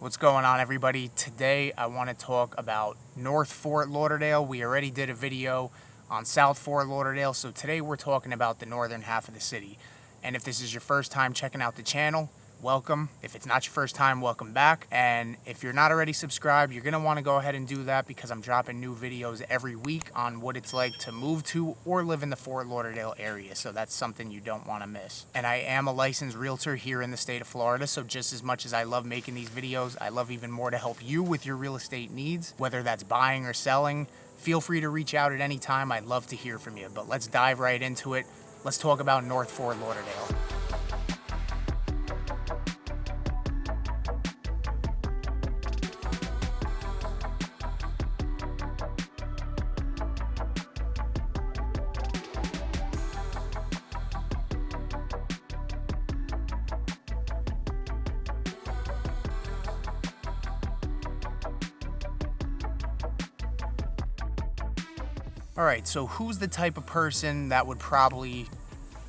What's going on, everybody? Today I want to talk about North Fort Lauderdale. We already did a video on South Fort Lauderdale, so today we're talking about the northern half of the city. And if this is your first time checking out the channel, welcome. If it's not your first time, welcome back. And if you're not already subscribed, you're going to want to go ahead and do that because I'm dropping new videos every week on what it's like to move to or live in the Fort Lauderdale area. So that's something you don't want to miss. And I am a licensed realtor here in the state of Florida. So just as much as I love making these videos, I love even more to help you with your real estate needs, whether that's buying or selling. Feel free to reach out at any time. I'd love to hear from you. But let's dive right into it. Let's talk about North Fort Lauderdale. All right, so who's the type of person that would probably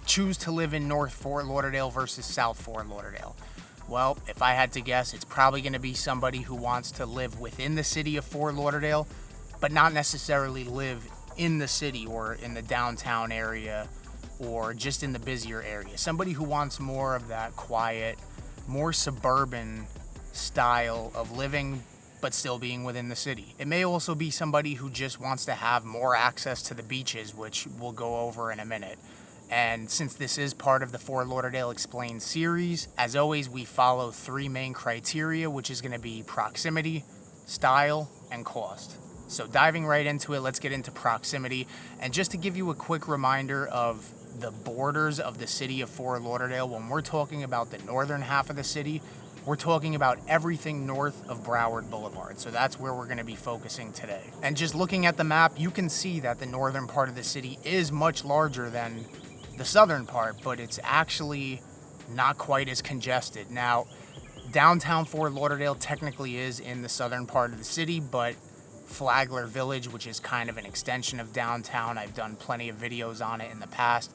choose to live in North Fort Lauderdale versus South Fort Lauderdale? Well, if I had to guess, it's probably going to be somebody who wants to live within the city of Fort Lauderdale, but not necessarily live in the city or in the downtown area or just in the busier area. Somebody who wants more of that quiet, more suburban style of living, but still being within the city. It may also be somebody who just wants to have more access to the beaches, which we'll go over in a minute. And since this is part of the Fort Lauderdale Explained series, as always, we follow three main criteria, which is going to be proximity, style, and cost. So diving right into it, let's get into proximity. And just to give you a quick reminder of the borders of the city of Fort Lauderdale, when we're talking about the northern half of the city, we're talking about everything north of Broward Boulevard. So that's where we're going to be focusing today. And just looking at the map, you can see that the northern part of the city is much larger than the southern part, but it's actually not quite as congested. Now, downtown Fort Lauderdale technically is in the southern part of the city, but Flagler Village, which is kind of an extension of downtown, I've done plenty of videos on it in the past,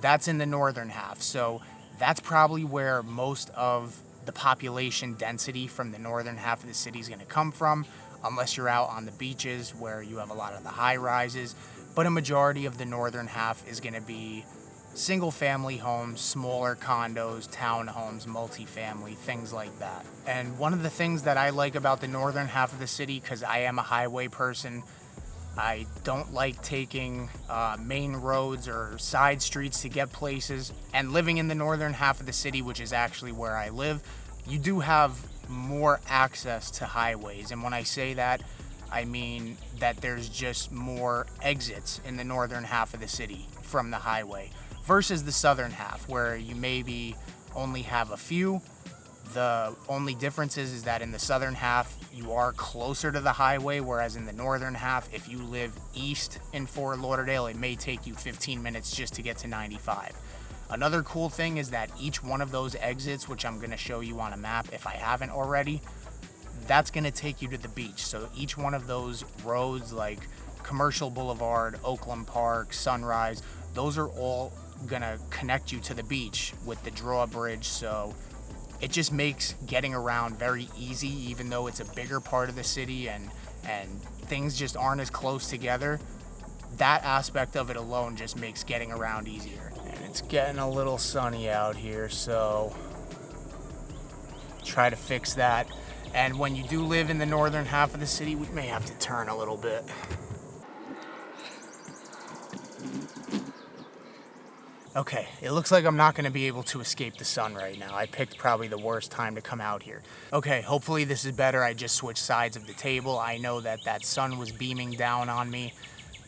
that's in the northern half. So that's probably where most of the population density from the northern half of the city is going to come from, unless you're out on the beaches where you have a lot of the high rises. But a majority of the northern half is going to be single family homes, smaller condos, townhomes, multifamily, things like that. And one of the things that I like about the northern half of the city, because I am a highway person, I don't like taking main roads or side streets to get places. And living in the northern half of the city, which is actually where I live, you do have more access to highways. And when I say that, I mean that there's just more exits in the northern half of the city from the highway versus the southern half, where you maybe only have a few. The only difference is that in the southern half, you are closer to the highway, whereas in the northern half, if you live east in Fort Lauderdale, it may take you 15 minutes just to get to 95. Another cool thing is that each one of those exits, which I'm going to show you on a map if I haven't already, that's going to take you to the beach. So each one of those roads, like Commercial Boulevard, Oakland Park, Sunrise, those are all going to connect you to the beach with the drawbridge. So it just makes getting around very easy, even though it's a bigger part of the city and things just aren't as close together. That aspect of it alone just makes getting around easier. And it's getting a little sunny out here, so try to fix that. And when you do live in the northern half of the city, we may have to turn a little bit. Okay, it looks like I'm not going to be able to escape the sun right now. I picked probably the worst time to come out here. Okay, hopefully this is better. I just switched sides of the table. I know that that sun was beaming down on me,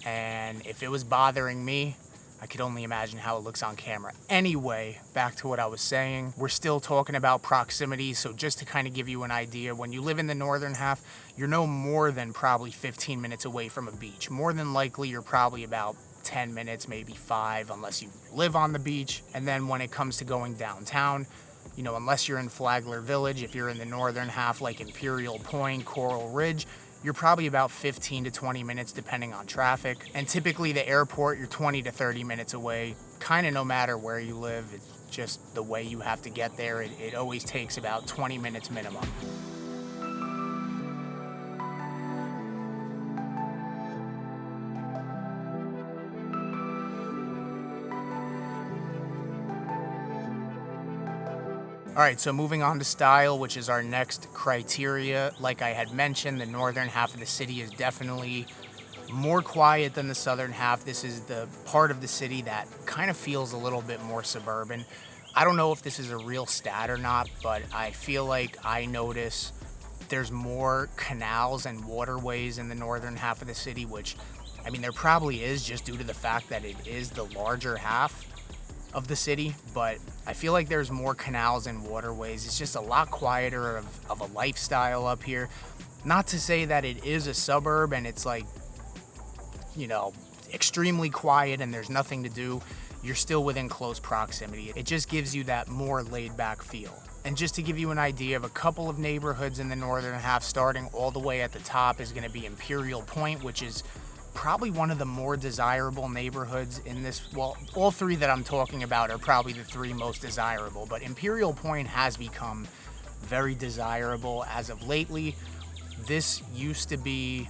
and if it was bothering me, I could only imagine how it looks on camera. Anyway, back to what I was saying. We're still talking about proximity, so just to kind of give you an idea, when you live in the northern half, you're no more than probably 15 minutes away from a beach. More than likely, you're probably about 10 minutes, maybe 5, unless you live on the beach. And then when it comes to going downtown, you know, unless you're in Flagler Village, if you're in the northern half like Imperial Point, Coral Ridge, you're probably about 15 to 20 minutes depending on traffic. And typically the airport, you're 20 to 30 minutes away, kind of no matter where you live. It's just the way you have to get there. It always takes about 20 minutes minimum. All right, so moving on to style, which is our next criteria. Like I had mentioned, the northern half of the city is definitely more quiet than the southern half. This is the part of the city that kind of feels a little bit more suburban. I don't know if this is a real stat or not, but I feel like I notice there's more canals and waterways in the northern half of the city, which, I mean, there probably is just due to the fact that it is the larger half of the city, but I feel like there's more canals and waterways. It's just a lot quieter of a lifestyle up here. Not to say that it is a suburb and it's like, you know, extremely quiet and there's nothing to do. You're still within close proximity. It just gives you that more laid back feel. And just to give you an idea of a couple of neighborhoods in the northern half, starting all the way at the top is going to be Imperial Point, which is probably one of the more desirable neighborhoods in this. Well, all three that I'm talking about are probably the three most desirable, but Imperial Point has become very desirable as of lately. This used to be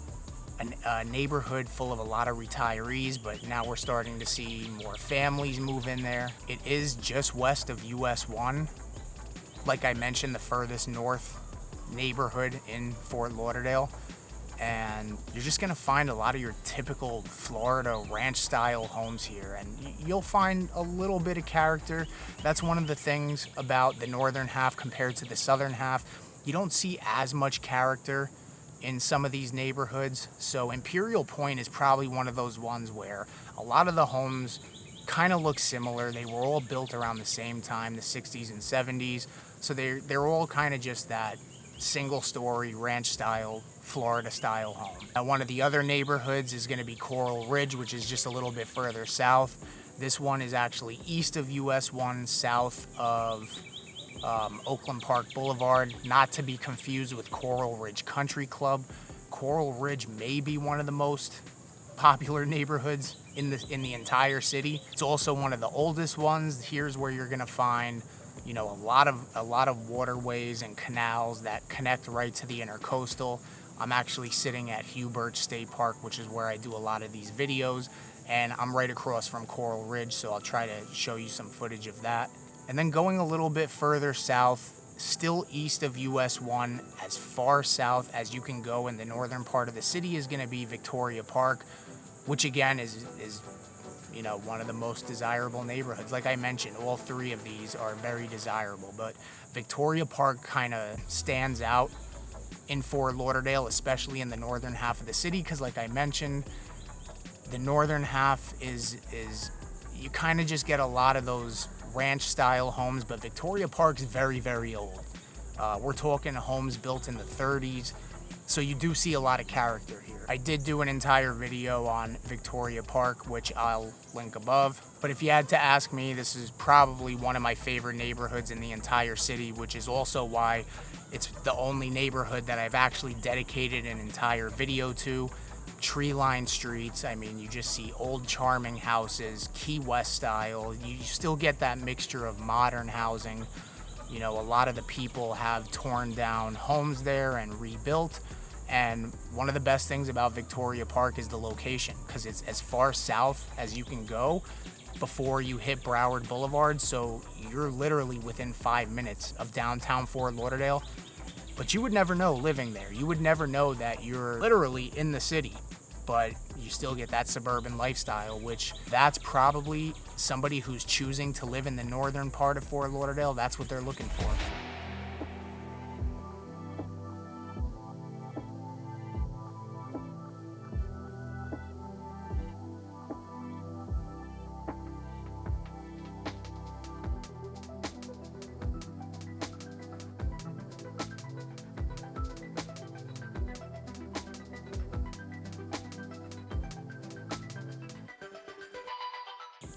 a neighborhood full of a lot of retirees, but now we're starting to see more families move in there. It is just west of US 1. Like I mentioned, the furthest north neighborhood in Fort Lauderdale. And you're just gonna find a lot of your typical Florida ranch style homes here, and you'll find a little bit of character. That's one of the things about the northern half compared to the southern half. You don't see as much character in some of these neighborhoods. So Imperial Point is probably one of those ones where a lot of the homes kind of look similar. They were all built around the same time, the 60s and 70s. So they're all kind of just that single story ranch style, Florida style home. Now, one of the other neighborhoods is going to be Coral Ridge, which is just a little bit further south. This one is actually east of US 1, south of Oakland Park Boulevard, not to be confused with Coral Ridge Country Club. Coral Ridge may be one of the most popular neighborhoods in the entire city. It's also one of the oldest ones. Here's where you're going to find, you know, a lot of waterways and canals that connect right to the intercoastal. I'm actually sitting at Hugh Birch State Park, which is where I do a lot of these videos, and I'm right across from Coral Ridge, so I'll try to show you some footage of that. And then going a little bit further south, still east of US 1, as far south as you can go in the northern part of the city, is going to be Victoria Park, which again is you know, one of the most desirable neighborhoods. Like I mentioned, all three of these are very desirable, but Victoria Park kind of stands out in Fort Lauderdale, especially in the northern half of the city, because like I mentioned, the northern half is you kind of just get a lot of those ranch style homes, but Victoria Park is very, very old. We're talking homes built in the 30s, so you do see a lot of character here. I did do an entire video on Victoria Park, which I'll link above. But if you had to ask me, this is probably one of my favorite neighborhoods in the entire city, which is also why it's the only neighborhood that I've actually dedicated an entire video to. Tree-lined streets. I mean, you just see old charming houses, Key West style. You still get that mixture of modern housing. You know, a lot of the people have torn down homes there and rebuilt. And one of the best things about Victoria Park is the location, because it's as far south as you can go before you hit Broward Boulevard. So you're literally within 5 minutes of downtown Fort Lauderdale. But you would never know living there. You would never know that you're literally in the city, but you still get that suburban lifestyle, which that's probably somebody who's choosing to live in the northern part of Fort Lauderdale. That's what they're looking for.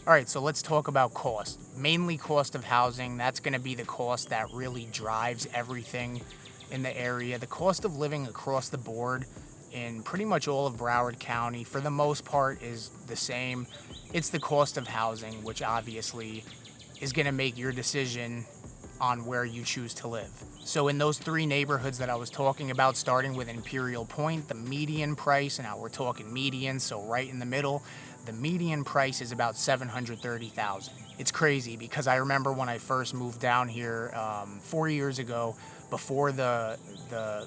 All right, so let's talk about cost. Mainly cost of housing. That's going to be the cost that really drives everything in the area. The cost of living across the board in pretty much all of Broward County, for the most part, is the same. It's the cost of housing, which obviously is going to make your decision on where you choose to live. So in those three neighborhoods that I was talking about, starting with Imperial Point, the median price, and now we're talking median, so right in the middle, the median price is about $730,000. It's crazy because I remember when I first moved down here 4 years ago, before the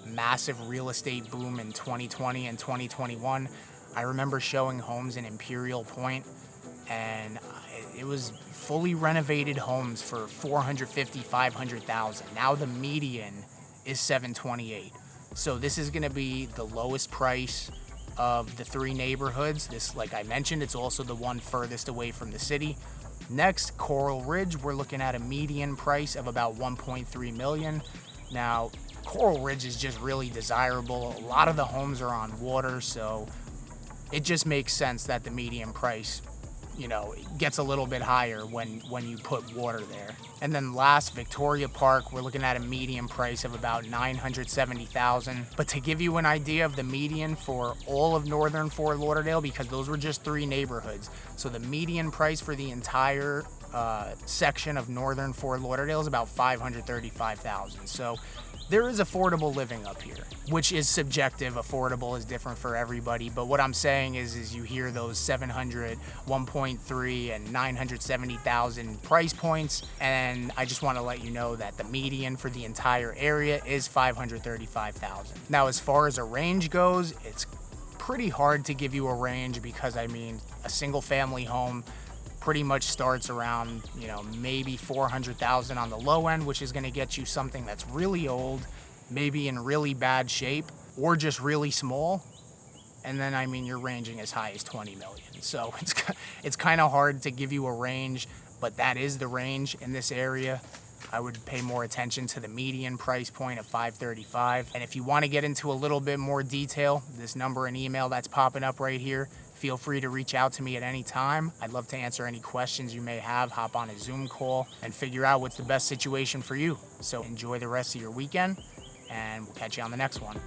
massive real estate boom in 2020 and 2021, I remember showing homes in Imperial Point, and it was fully renovated homes for $450,000, $500,000. Now the median is $728,000. So this is going to be the lowest price of the three neighborhoods. This, like I mentioned, it's also the one furthest away from the city. Next, Coral Ridge, we're looking at a median price of about $1.3 million. Now, Coral Ridge is just really desirable. A lot of the homes are on water, so it just makes sense that the median price, gets a little bit higher when you put water there. And then last, Victoria Park, we're looking at a median price of about $970,000. But to give you an idea of the median for all of northern Fort Lauderdale, because those were just three neighborhoods, so the median price for the entire section of northern Fort Lauderdale is about $535,000. So there is affordable living up here, which is subjective. Affordable is different for everybody. But what I'm saying is you hear those 700, 1.3, and 970,000 price points, and I just want to let you know that the median for the entire area is $535,000. Now, as far as a range goes, it's pretty hard to give you a range because, a single family home pretty much starts around, maybe $400,000 on the low end, which is going to get you something that's really old, maybe in really bad shape, or just really small. And then, you're ranging as high as $20 million. So it's kind of hard to give you a range, but that is the range in this area. I would pay more attention to the median price point of $535,000. And if you want to get into a little bit more detail, this number and email that's popping up right here, feel free to reach out to me at any time. I'd love to answer any questions you may have, hop on a Zoom call, and figure out what's the best situation for you. So enjoy the rest of your weekend, and we'll catch you on the next one.